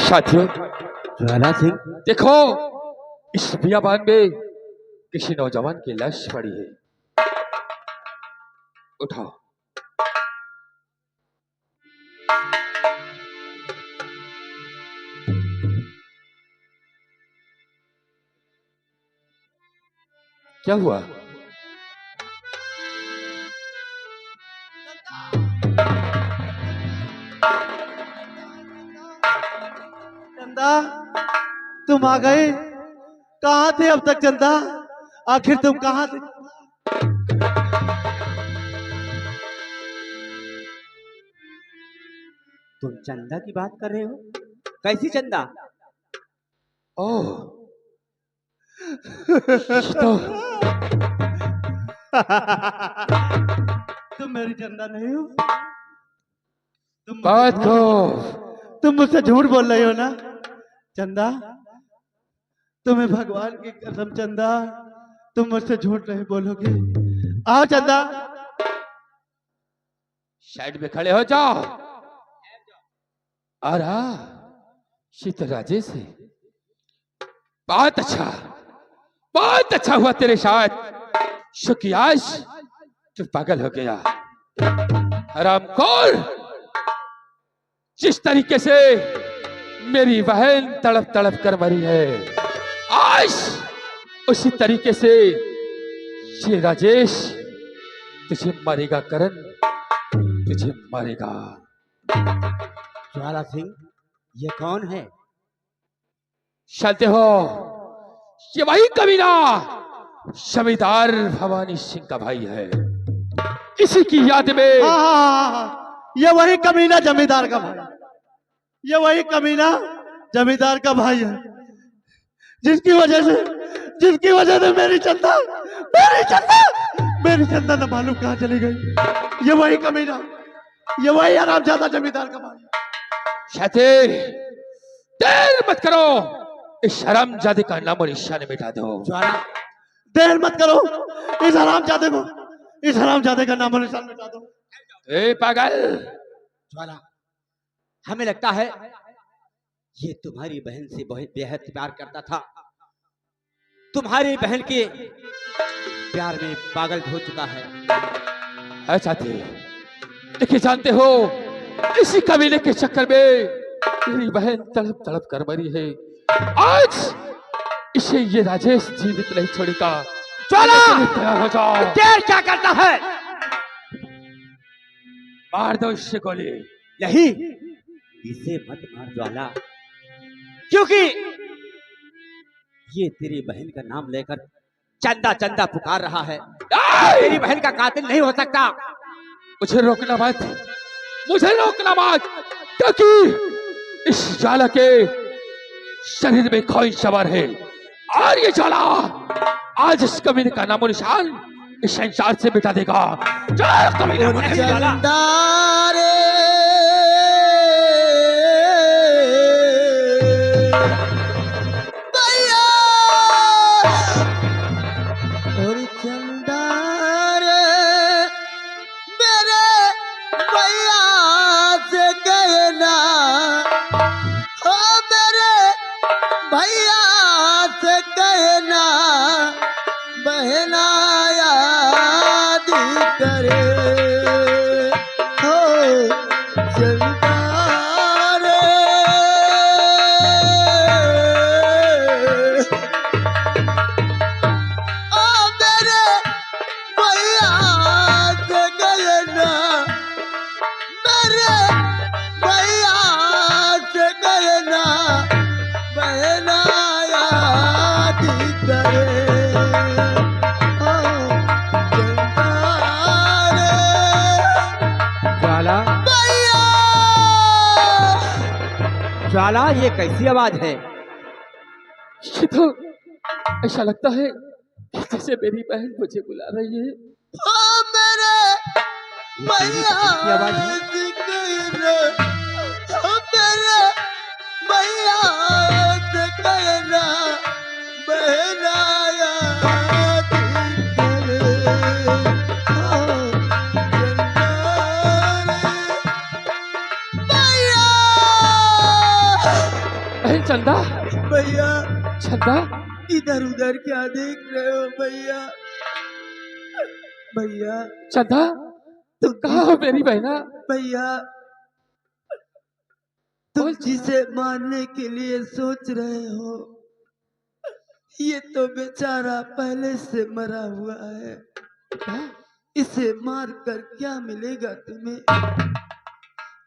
साथियों, ज्वाला सिंह, देखो इस बियाबान में किसी नौजवान की लाश पड़ी है। उठाओ। क्या हुआ? चंदा, तुम आ गए। कहाँ थे अब तक चंदा? आखिर तुम कहाँ थे? तुम चंदा की बात कर रहे हो? कैसी चंदा? ओह, तो तुम मेरी चंदा नहीं हो। बात को तुम मुझसे झूठ बोल रही हो ना चंदा? तुम्हें भगवान की कसम चंदा, तुम मुझसे झूठ नहीं बोलोगे। आओ चंदा। साइड में खड़े हो जाओ। आ रहा शीतल राजेश है। बहुत अच्छा हुआ तेरे साथ। शुक्रियाश तू पागल हो गया। हरामखोर, जिस तरीके से मेरी बहन तड़प तड़प कर मरी है, आज उसी तरीके से ये राजेश तुझे मारेगा। करण तुझे मारेगा। ज्वाला सिंह, ये कौन है? चलते हो, ये वही कमीना जमींदार भवानी सिंह का भाई है। इसी की याद में ये वही कमीना जमींदार का भाई, ये वही कमीना जमींदार का भाई है, जिसकी वजह से मेरी चंदा न मालूम कहाँ चली गई। ये वही कमीना, ये वही हरामजादा जमींदार का भाई। शातिर, देर मत करो, इस हरामजादे का नामो निशान मिटा दो। देर मत करो, इस हरामजादे का नामो निशान मिटा दो। ए पागल, ज्वाला, हमें लगता है ये तुम्हारी बहन से बहुत बेहद प्यार करता था। तुम्हारी बहन के प्यार में पागल हो चुका है। ऐसा थे, लेकिन जानते हो इसी कबीले के चक्कर में मेरी बहन तड़प तड़प कर मरी है। आज इसे ये राजेश जीवित नहीं छोड़ेगा। ज्वाला, तैयार हो जाओ। देर क्या करता है? मार दो इससे गोली। नहीं, इसे मत मार ज्वाला, क्योंकि ये तेरी बहन का नाम लेकर चंदा चंदा पुकार रहा है। तेरी बहन का कातिल नहीं हो सकता। मुझे रोकना मत, क्योंकि इस ज्वाला के शरीर में खोई सवार है, और ये ज्वाला आज इस कमीने का नामो निशान इस संसार से मिटा देगा। ज्वाला, ये कैसी आवाज है? ये तो ऐसा लगता है कि जैसे मेरी बहन मुझे बुला रही है। मेरे भैया, आवाज है? चंदा भैया चंदा इधर उधर क्या देख रहे हो भैया? भैया चंदा तुम कहाँ हो मेरी बहना? भैया तुम जिसे मारने के लिए सोच रहे हो ये तो बेचारा पहले से मरा हुआ है। क्या? इसे मार कर क्या मिलेगा तुम्हें?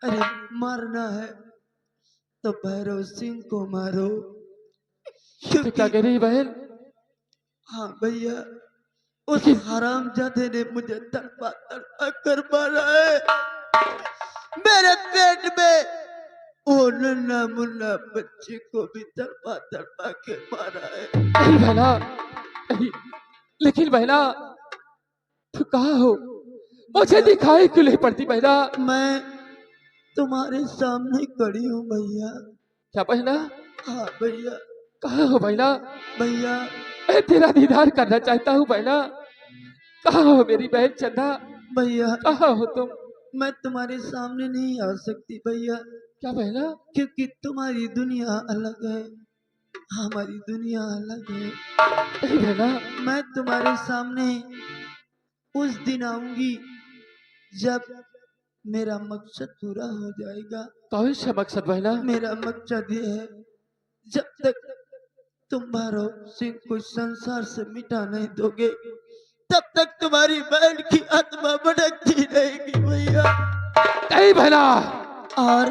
अरे मारना है तो भैरव सिंह को मारो। तो क्या कह रही बहन? हाँ भैया उस हरामजादे ने मुझे तड़पा तड़पा कर मारा है। मेरे पेट में वो नन्हा मुन्ना बच्चे को भी तड़पा तड़पा के मारा है। नहीं बहना नहीं, लेकिन बहना तू कहाँ हो? मुझे दिखाई क्यों नहीं पड़ती बहना? मैं तुम्हारे सामने खड़ी हूँ भैया। क्या बहना? हाँ भैया। कहाँ हो बहना? भैया मैं तेरा दीदार करना चाहता हूँ बहना। कहाँ हो मेरी बहन चंदा? भैया कहाँ हो तुम? मैं तुम्हारे सामने नहीं आ सकती भैया, क्या बहना? क्योंकि तुम्हारी दुनिया अलग है, हमारी दुनिया अलग है। नहीं बहना। मैं तुम्हारे सामने उस दिन आऊंगी जब मेरा मकसद पूरा हो जाएगा। कौन सा मकसद बहना? मेरा मकसद ये है, जब तक तुम भैरव सिंह को संसार से मिटा नहीं दोगे तब तक तुम्हारी बहन की आत्मा भटकती रहेगी भैया। नहीं बहना। और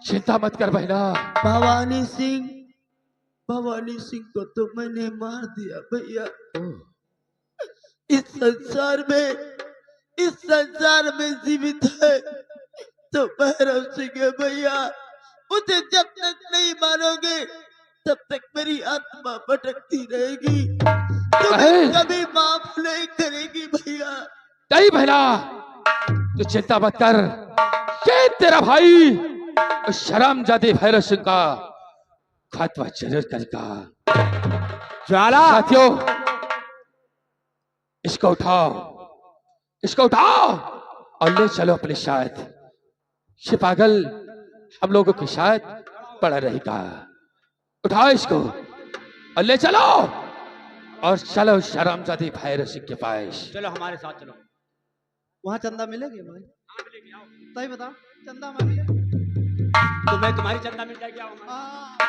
चिंता मत कर बहना। भवानी सिंह को तो मैंने मार दिया भैया। इस संसार में जीवित है तो भैरव सिंह है भैया। उसे जब तक नहीं मारोगे तब तक मेरी आत्मा भटकती रहेगी, तुम्हें कभी माफ नहीं करेगी भैया। नहीं बहना तू चिंता मत कर, ये तेरा भाई उस शरामजादे भैरव सिंह का खात्मा जरूर करेगा। ज्वाला साथियों इसको उठाओ और ले चलो अपनी शायद। ये पागल हम लोगों की शायद पड़ा रहेगा। उठाओ इसको और ले चलो, और चलो शरामजादे भैरव सिंह के पास। चलो हमारे साथ चलो। वहाँ चंदा मिलेगी भाई? हाँ मिलेगी, आओ। सही बताओ, चंदा हमें मिलेगी? तुम्हें तुम्हारी चंदा मिल जाएगी, आओ हमारे।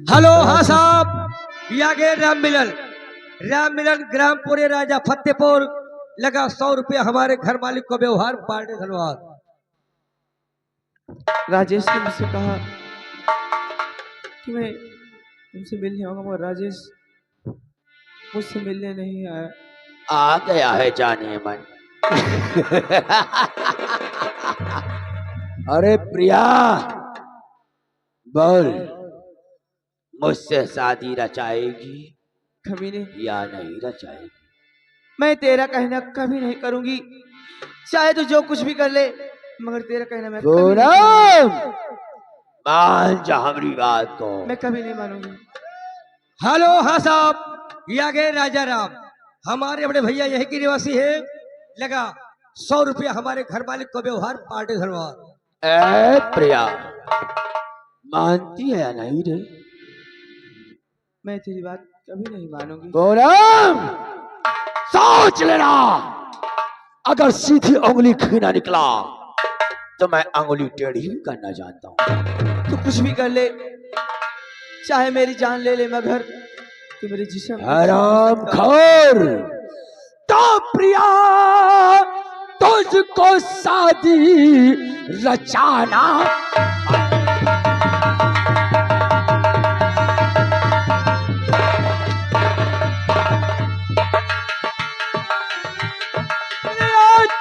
हेलो, हाँ साहब, ये आगे राम मिलन ग्रामपुरे राजा फतेहपुर। लगा 100 रुपया हमारे घर मालिक को व्यवहार पार्टी धन्यवाद। राजेश ने मुझसे कहा कि मैं तुमसे मिलने आऊंगा, मगर राजेश मुझसे मिलने नहीं आया। आ गया है जाने मन। अरे प्रिया बोल, मुझसे शादी रचाएगी कभी नहीं, या नहीं रचाएगी? मैं तेरा कहना कभी नहीं करूंगी, चाहे तो जो कुछ भी कर ले, मगर तेरा कहना मैं कभी नहीं करूंगी। मान जा हमारी बात को। मैं कभी नहीं मानूंगी। हेलो, हाँ साहब, ये आगे राजा राम, हमारे बड़े भैया यही के निवासी है। लगा 100 रुपया हमारे घर मालिक को व्यवहार पार्टी धन्यवाद। ए प्रिया मानती है या नहीं रे? मैं तेरी बात कभी नहीं मानूंगी। पूनम सोच लेना, अगर सीधी उंगली खीना निकला तो मैं उंगली टेढ़ी भी करना जानता हूँ। तू कुछ भी कर ले, चाहे मेरी जान ले ले, मगर तू मेरे जिस्म हराम खोर। तो प्रिया तुझको शादी रचाना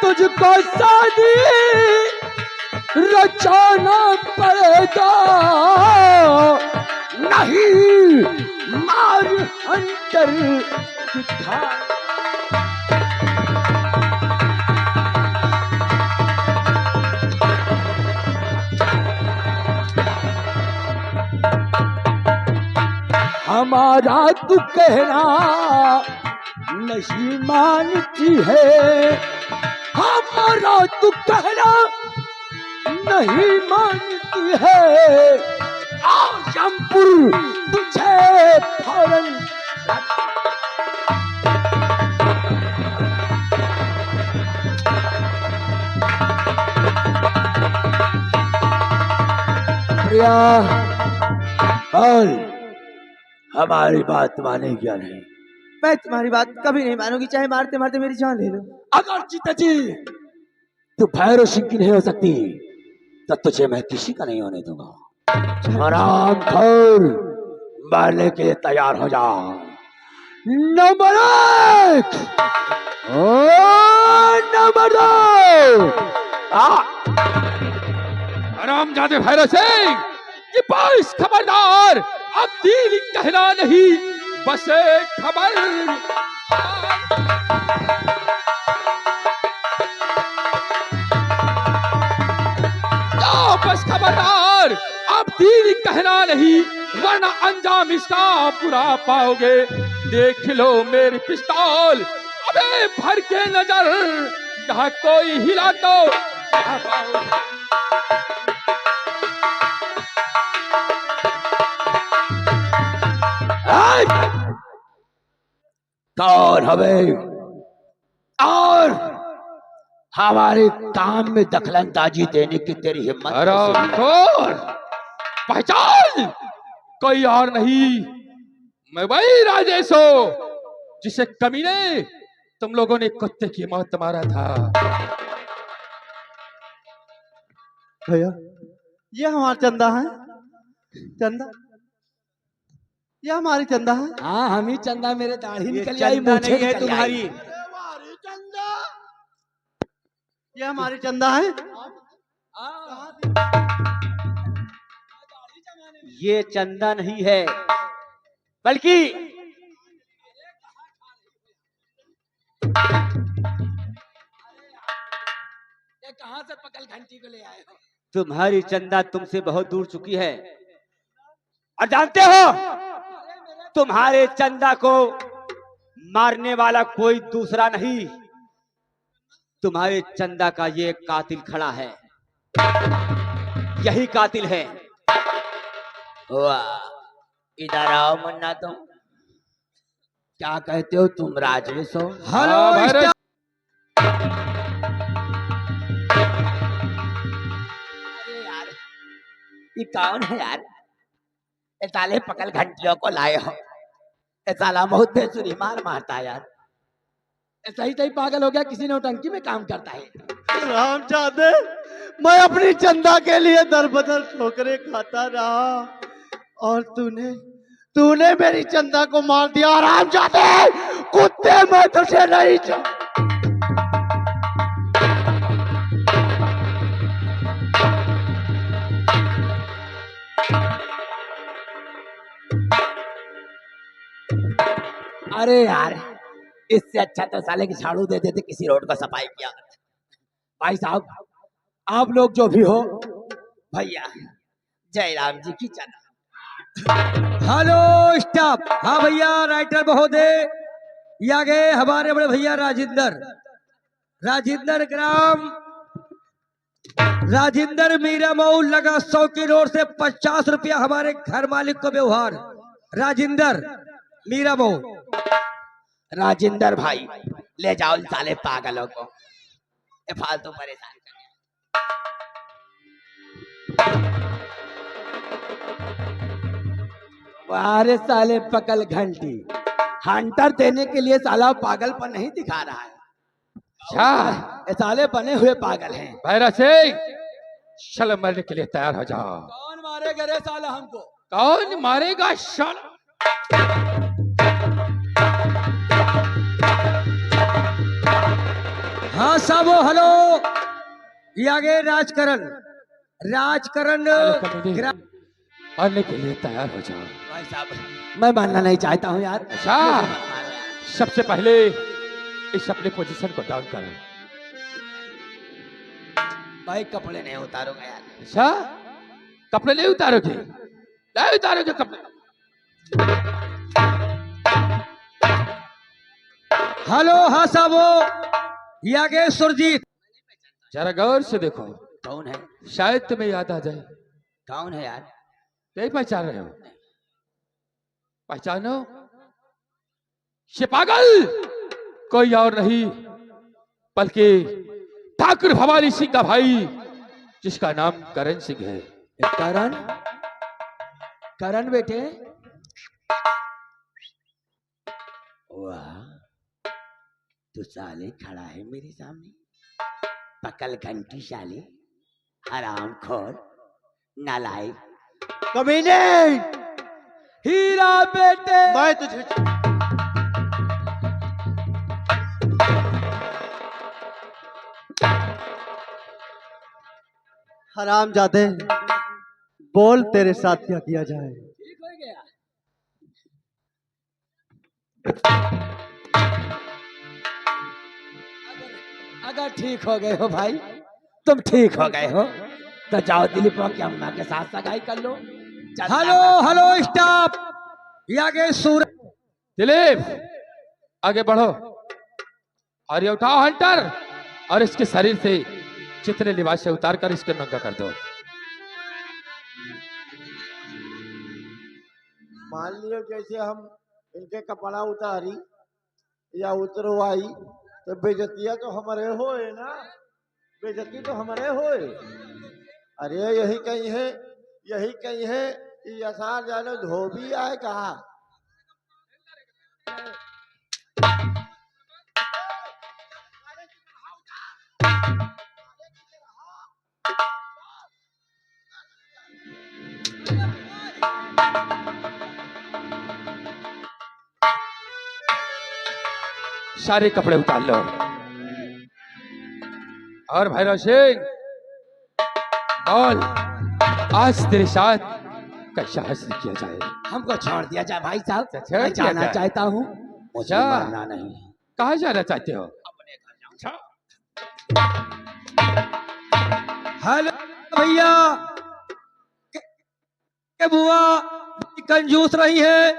तुझको शादी रचाना पड़ेगा, नहीं मार अंतर दिखा। हमारा तू कहना नहीं मानती है, हमारा तू कहना नहीं मानती है, आजमपुर तुझे फौरन प्रिया बोल, हमारी बात मानेगी या नहीं? मैं तुम्हारी बात कभी नहीं मानूंगी, चाहे मारते मारते मेरी जान ले लो। अगर जीते जी तू भैरव सिंह की नहीं हो सकती तो तुझे मैं किसी का नहीं होने दूंगा। आराम खोर, मारने के लिए तैयार हो जा। नंबर 1 और नंबर 2। हरामजादे भैरव सिंह, ये बाईस खबरदार, अब दिल कहना नहीं, बस एक खबर। बस खबरदार, अब दिल कहना नहीं, वरना अंजाम इसका बुरा पाओगे। देख लो मेरी पिस्तौल, अबे भर के नजर, यहाँ कोई हिला तो ना पाओगे। कौन हमें और हमारे काम में दखलंदाजी देने की तेरी हिम्मत? हरामखोर, पहचान, कोई और नहीं, मैं वही राजेश हूं जिसे कमीने तुम लोगों ने कुत्ते की मौत मारा था। भैया ये हमारा चंदा है, चंदा ये हमारी चंदा है। हाँ, हम ही चंदा, मेरे दाढ़ी ये निकल आई, चंदा मूछें नहीं है निकल तुम्हारी, आई। ये हमारी चंदा है। ये चंदा नहीं है, बल्कि कहां से पकल घंटी को ले आए हो? तुम्हारी चंदा तुमसे बहुत दूर चुकी है, और जानते हो तुम्हारे चंदा को मारने वाला कोई दूसरा नहीं, तुम्हारे चंदा का ये कातिल खड़ा है, यही कातिल है। वाह, इधर आओ मुन्ना, तुम क्या कहते हो? तुम राजेश हो? हेलो भैरव, अरे यार, ये कौन है यार? ये साले पकल घंटियों को लाए हो, ये साला बहुत बेसुरी मार मारता है यार। सही सही पागल हो गया, किसी ने टंकी में काम करता है। रामजादे, मैं अपनी चंदा के लिए दर बदर ठोकरे खाता रहा और तूने मेरी चंदा को मार दिया। रामजादे, कुत्ते, मैं तुझे नहीं अरे यार, इससे अच्छा तो साले की झाड़ू दे देते, किसी रोड का सफाई किया। भाई साहब, आप लोग जो भी हो, भैया जय राम जी की चंदा। Hello staff. हाँ भैया, राइटर महोदय, ये आ गए हमारे बड़े भैया राजिंदर ग्राम, राजिंदर मीरा मऊ लगा 100 की रोड से 50 रुपया हमारे घर मालिक को व्यवहार। राजिंदर मीरा मऊ। राजिंदर भाई, ले जाओ इन साले पागलों को, ये फालतू परेशान कर। अरे साले पकल घंटी, हंटर देने के लिए साला पागलपन नहीं दिखा रहा है। अच्छा ये साले बने हुए पागल हैं। भैरव सिंह, चल मरने के लिए तैयार हो जाओ। कौन मारेगा रे साला हमको? कौन मारेगा साला? हाँ साहब, हेलो, ये आगे राजकरण मरने के लिए तैयार हो जाओ। भाई साहब, मैं मानना नहीं चाहता हूँ यार। अच्छा, सबसे पहले इस अपने पोजीशन को डाउन करो। भाई कपड़े नहीं उतारूंगा यार। अच्छा, कपड़े नहीं उतारोगे? नहीं उतारोगे कपड़े? हेलो हाँ साहबो, ये आगे सुरजीत। जरा गौर से देखो, कौन है? शायद तुम्हें याद आ जाए। कौन है यार? नहीं पहचान रहे हो? पहचानो, ये पागल कोई और नहीं बल्कि ठाकुर भवानी सिंह का भाई, जिसका नाम करण सिंह है। करण? करण बेटे? वाह, तू साले खड़ा है मेरे सामने, पकल घंटी साले, हराम खोर, नालायक, कमीने। हीरा बेटे। मैं तुझे हराम जादे, बोल तेरे साथ क्या किया जाए। ठीक हो गया। अगर ठीक हो गए हो भाई, तुम ठीक हो गए हो, तो जाओ दिलीप की अम्मा के साथ सगाई कर लो। हेलो हेलो स्टाफ, ये आगे सूरज। दिलीप आगे बढ़ो और ये उठाओ हंटर, और इसके शरीर से जितने लिबास से उतार कर इसके नंगा कर दो। मान लियो जैसे हम इनके कपड़ा उतारी या उतरवाई, तो बेइज्जतियां तो हमारे होए ना, बेइज्जती तो हमारे होए। अरे यही कहीं है कि यसार जाने धोबी आए कहा। सारे कपड़े उतार लो और भैरव सिंह बोल, आज तेरे साथ कैसा हासिल किया जाए। हमको छोड़ दिया जाए भाई साहब, छोड़ मैं दिया जाना जाए। चाहता हूँ, मुझे अच्छा। मरना नहीं है। कहाँ जाना चाहते हो? हेलो भैया, के बुआ कंजूस रही है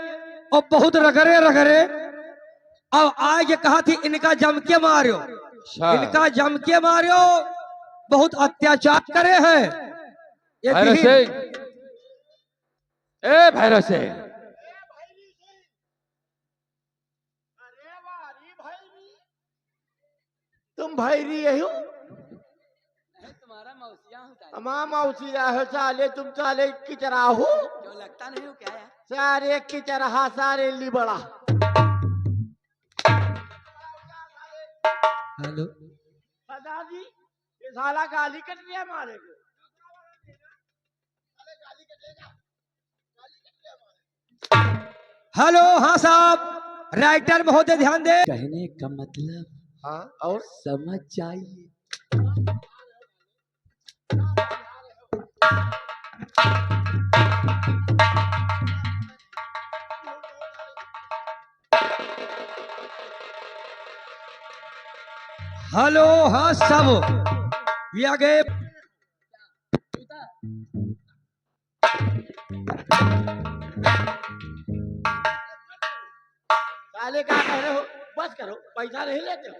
और बहुत रगड़े रगड़े। अब आज ये कहा थी इनका जम के मारो, अच्छा। इनका जम के मारो, बहुत अत्याचार करे हैं ये भैरव दिन। सिंह, ए भैरव सिंह, तुम भैरी यही हो? तुम्हारा मौसिया हूँ, हमारा मौसिया हो साले, तुम साले की तरह हो, क्यों लगता नहीं हो क्या यार? सारे की तरह, सारे लिबड़ा। हेलो दादाजी, ये साला गाली कट रही है हमारे को। हेलो हाँ साहब, राइटर महोदय ध्यान दे। कहने का मतलब हाँ, और समझ जाइए। हेलो हाँ सब, ये आगे साले क्या कह रहे हो? बस करो, पैसा नहीं लेते हो।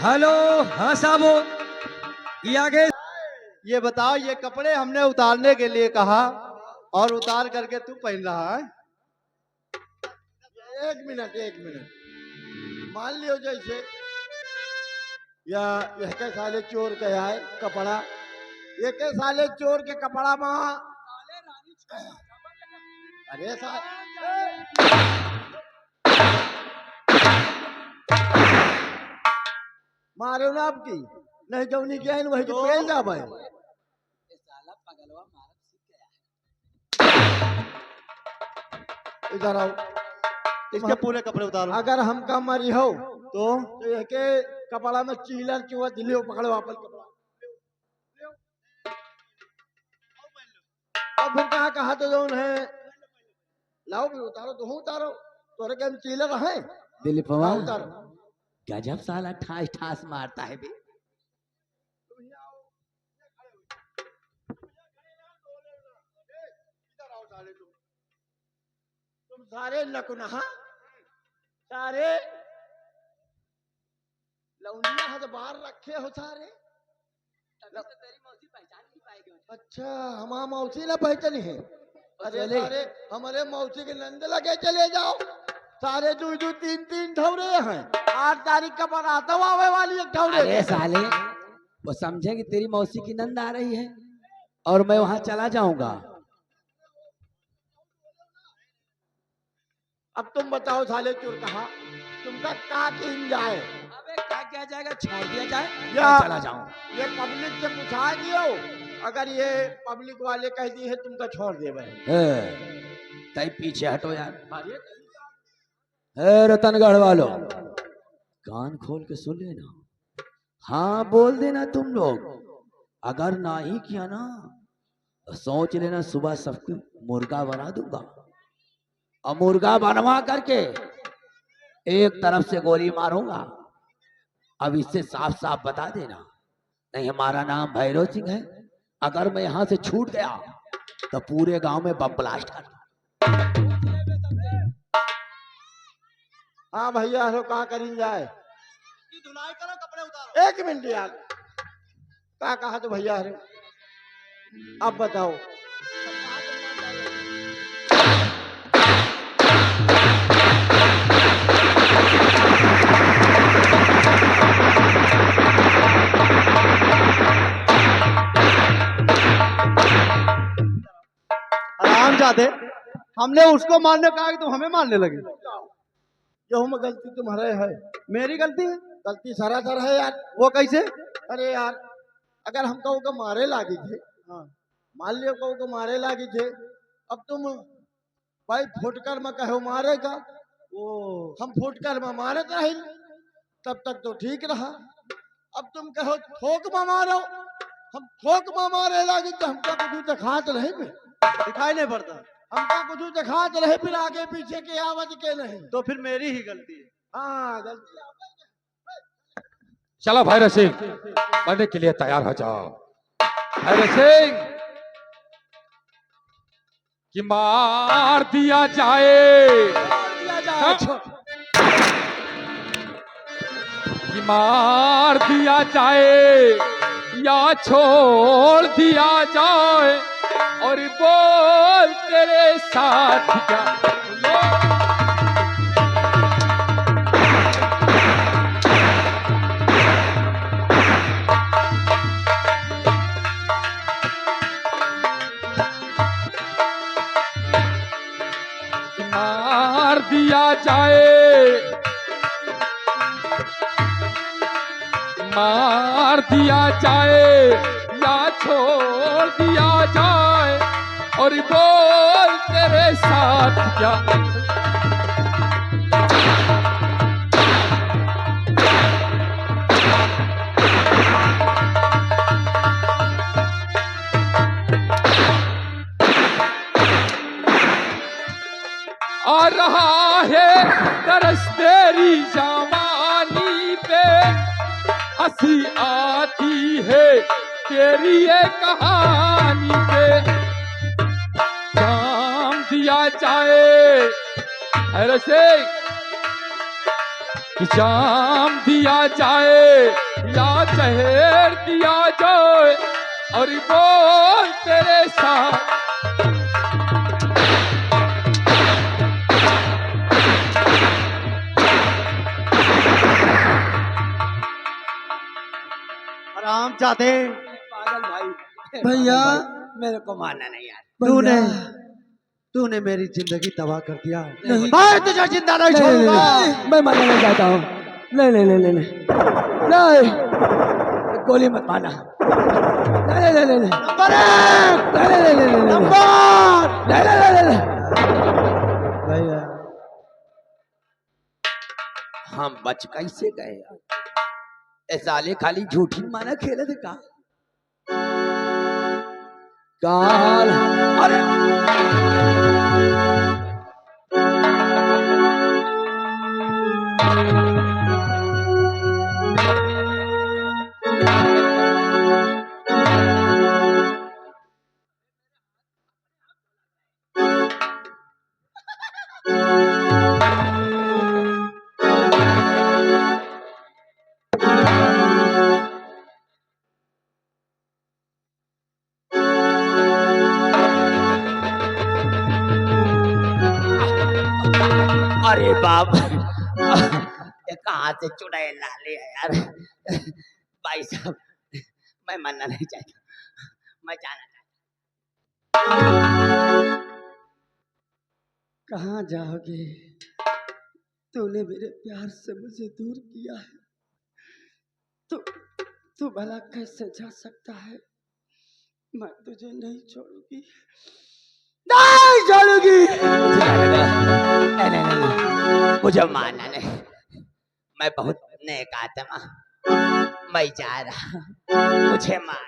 हेलो हाँ साहब, ये आगे। ये बताओ, ये कपड़े हमने उतारने के लिए कहा और उतार करके तू पहन रहा है। एक मिनट, मान लियो जैसे यह के साले चोर के है कपड़ा, ये के साले चोर के कपड़ा में। अरे मारो ना आपकी, नहीं जौनी के वही तो फेल जा भाई। इधर आओ, इसके पूरे कपड़े उतारो। अगर हम का मरी हो तो ये के कपड़ा में चीलर चुआ दिलियो पकड़ो वापस कपड़ा। और फिर कहा तो जौन है, लाओ भी उतारो, तो उतारो, तोरे के चीलर है। दिलीप हाँ, उतारो। गजब साला ठास ठास मारता है बे। सारे नकुनहा सारे लौंडिया हाथ बाहर रखे हो सारे। तेरी मौसी पहचान नहीं पाएगी मुझे। अच्छा हमारा मौसी ना पहचानी है। अरे चले। सारे हमारे मौसी के नंद लगे चले जाओ। सारे दो दो तीन तीन ठौरे हैं। 8 तारीख का बारात आवे वाली एक ठौरे। अरे साले, वो समझे कि तेरी मौसी की नंद आ रही है और मैं वहां चला जाऊंगा। अब तुम बताओ साले चोर कहा तुमका का किन जाए। अबे क्या किया जाएगा, छोड़ दिया जाए। या मैं चला जाऊं। ये पब्लिक से पूछा दियो। अगर ये पब्लिक वाले कह दी है तुमका छोड़ देवे। तई पीछे हटो यार। अरे रतनगढ़ वालों, कान खोल के सुन लेना। हाँ बोल देना तुम लोग। अगर ना ही किया ना तो सोच लेना सुबह सबको मुर्गा बना दूंगा। और मुर्गा बनवा करके एक तरफ से गोली मारूंगा। अब इससे साफ साफ बता देना, नहीं हमारा नाम भैरव सिंह है। अगर मैं यहाँ से छूट गया तो पूरे गांव में बम ब्लास्ट कर दूं। हाँ भैया हो कहा करीन जाए। धुलाई करो, कपड़े उतारो। 1 मिनट यार का कहा तो भैया रे। अब बताओ। आराम जाते हमने उसको मारने कहा कि तुम हमें मारने लगे। जो हम गलती तुम्हारे है। मेरी गलती है। गलती सरासर है यार। वो कैसे? अरे यार अगर हम कहो को मारे लागी थे। हाँ। मान लियो कहो को मारे लागी थे। अब तुम भाई फुटकर में कहो मारेगा। वो हम फुटकर में मारे रहे तब तक तो ठीक रहा। अब तुम कहो थोक में मारो। हम थोक में मारे लागी तो हमका कुछ दिखात रहे में। दिखाई नहीं पड़ता हमका कुछ दिखात रहे फिर आगे पीछे के आवाज के नहीं। तो फिर मेरी ही गलती है। हाँ गलती चलो भैरव सिंह, मरने के लिए तैयार हो जाओ। भैरव सिंह कि मार दिया जाए, कि मार दिया जाए या छोड़ दिया जाए। और बोल तेरे साथ क्या मार दिया जाए, मार दिया जाए या छोड़ दिया जाए। और बोल तेरे साथ क्या आ रहा है तरस तेरी जवानी पे। हंसी आती है तेरी ये कहानी पे। जाम दिया जाए ऐसे कि जाम दिया जाए या जहर दिया जाए। और बोल तेरे साथ आराम चाहते पागल भाई। भैया मेरे को मारना नहीं यार। तूने तूने मेरी जिंदगी तबाह कर दिया। नहीं। मैं तुझे जिंदा नहीं छोड़ूंगा। मैं मरना नहीं चाहता हूँ। नहीं नहीं नहीं नहीं नहीं, गोली मत मारना। नहीं नहीं नहीं नहीं नंबर 1 नहीं नहीं नहीं नहीं नंबर नहीं नहीं नहीं नहीं। भैया हम बच कैसे गए यार? ए साले खाली झूठी माना खेले थे का? काल अरे अरे बाप ये कहाँ से चुड़ैल ला लिया यार। भाई साहब मैं मरना नहीं चाहता, मैं जाना चाहता। कहाँ जाओगे? तूने मेरे प्यार से मुझे दूर किया है, तू भला कैसे जा सकता है? मैं तुझे नहीं छोड़ूंगी, नहीं छोड़ूंगी। नहीं, मुझे मानना नहीं, मैं बहुत नेक आत्मा, मैं जा रहा, मुझे मान।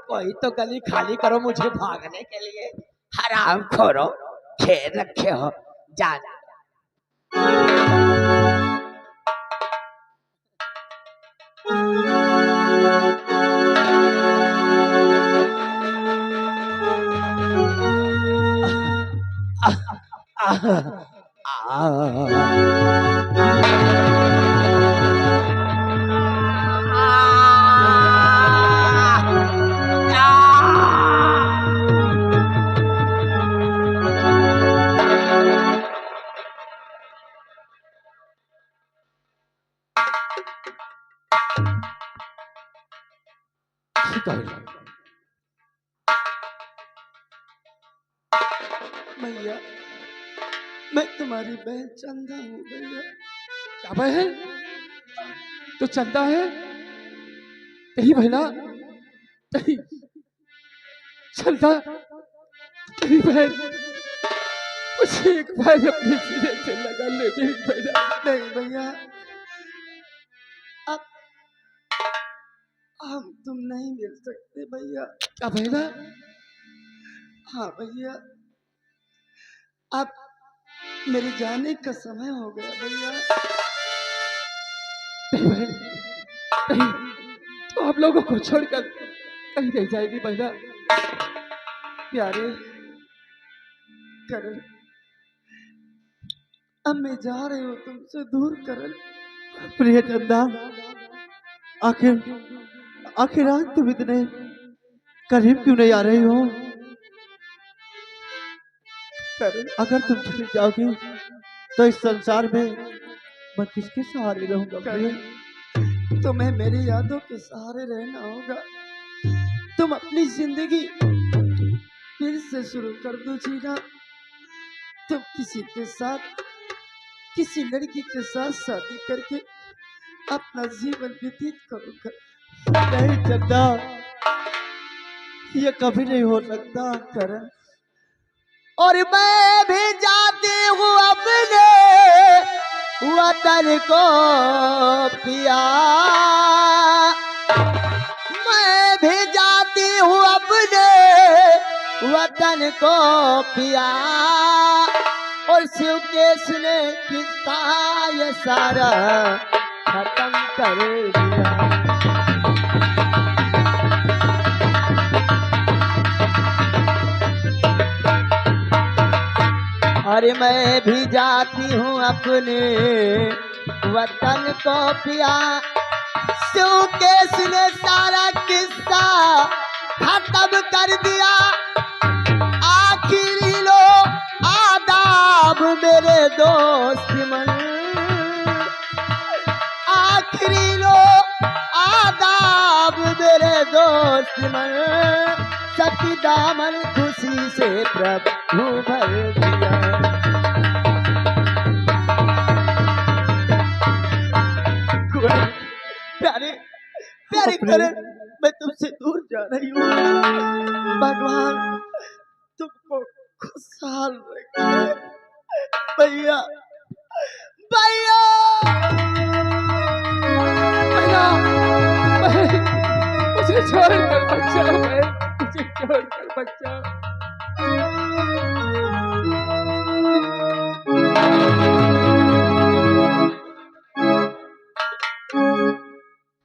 कोई तो गली खाली करो मुझे भागने के लिए। हराम खोरो, खेल रखे हो, जाना। भैया मैं तुम्हारी बहन चंदा हूँ भैया। क्या बहन? तो चंदा है तेरी बहना? तेरी चंदा तेरी बहन? मुझे एक बार अपने सीने से लगा ले मेरी बहना। नहीं भैया, अब हम तुम नहीं मिल सकते भैया। क्या बहना? हाँ भैया, अब मेरे जाने का समय हो गया भैया। नहीं बहन, नहीं, तो आप लोगों को छोड़कर कहीं नहीं जाएगी बहना। प्यारे करण, अब मैं जा रही हूँ तुमसे दूर करण। प्रिय चंदा, आखिर आज तुम इतने करीब क्यों नहीं आ रही हो? करण, अगर तुम चली जाओगी तो इस संसार में मैं किसके सहारे रहूंगा? प्रिय, तुम्हें मेरी यादों के सहारे रहना होगा। तुम अपनी जिंदगी फिर से शुरू कर दो जीना। तुम किसी के साथ, किसी लड़की के साथ शादी करके अपना जीवन व्यतीत करोगे। नहीं चंदा, ये कभी नहीं हो सकता करण। और मैं भी जाती हूँ अपने वतन को पिया, मैं भी जाती हूँ अपने वतन को पिया। और शिव केश ने किस्सा ये सारा खत्म कर दिया। अरे मैं भी जाती हूँ अपने वतन को पिया, शिव केश ने सारा किस्सा खत्म कर दिया। आखिरी लो आदाब मेरे दोस्त मन, आखिरी लो आदाब मेरे दोस्त मन। सती दामन खुशी से प्रभु भर दिया। प्यारे प्यारे करण, मैं तुमसे दूर जा रही हूँ। भगवान तुमको खुशहाल रखे भैया। भैया बहना, बहन, मुझे छोड़कर बच्चा, मुझे छोड़कर बच्चा।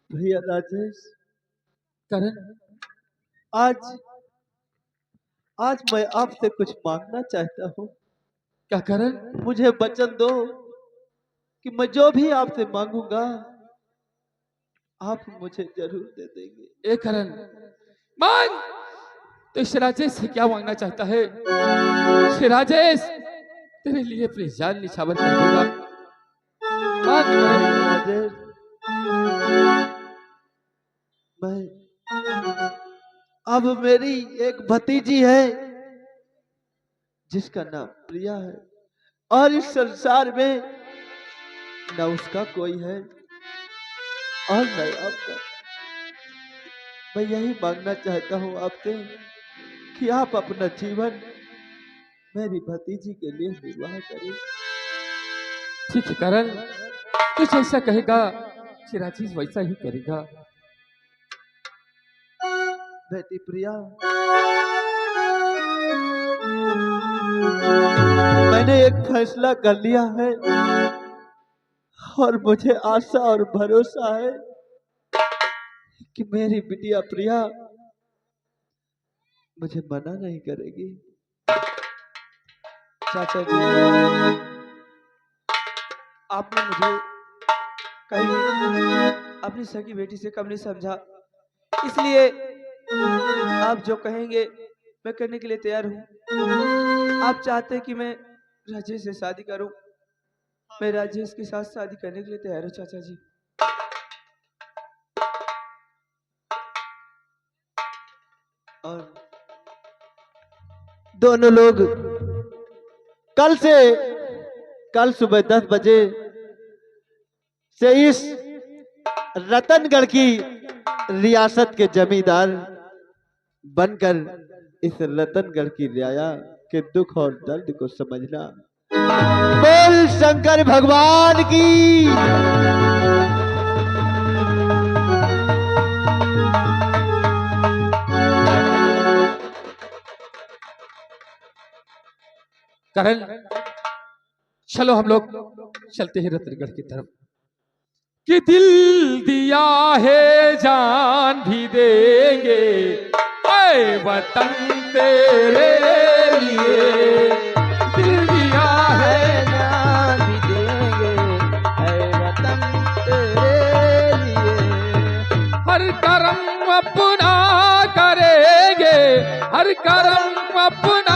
भैया राजेश, करण, आज मैं आपसे कुछ मांगना चाहता हूँ। क्या करण? मुझे वचन दो कि मैं जो भी आपसे मांगूंगा आप मुझे जरूर दे देंगे। ए करण, मांग। तो इस राजेश से क्या मांगना चाहता है? इस राजेश तेरे लिए अपनी जान निछावर कर देगा। मांग करण। राजेश, मैं अब मेरी एक भतीजी है जिसका नाम प्रिया है, और इस संसार में न उसका कोई है और न आपका। मैं यही मांगना चाहता हूँ आपसे कि आप अपना जीवन मेरी भतीजी के लिए निर्वाह करें। ठीक है करण, तू जैसा कहेगा कि राजेश वैसा ही करेगा। बेटी प्रिया, मैंने एक फैसला कर लिया है और मुझे आशा और भरोसा है कि मेरी बिटिया प्रिया मुझे मना नहीं करेगी। चाचा जी, आपने मुझे कहीं अपनी सगी बेटी से कम नहीं समझा, इसलिए आप जो कहेंगे मैं करने के लिए तैयार हूँ। आप चाहते हैं कि मैं राजेश से शादी करूं, मैं राजेश के साथ शादी करने के लिए तैयार हूँ चाचा जी। और दोनों लोग कल सुबह 10 बजे से इस रतनगढ़ की रियासत के जमींदार बनकर इस रतनगढ़ की रियाया के दुख और दर्द को समझना। बोल शंकर भगवान की। करण, चलो हम लोग चलते हैं रतनगढ़ की तरफ। कि दिल दिया है जान भी देंगे, ऐ वतन तेरे लिए। दिल दिया है जान भी देंगे, ऐ वतन तेरे लिए। हर कर्म अपना करेंगे, हर कर्म अपना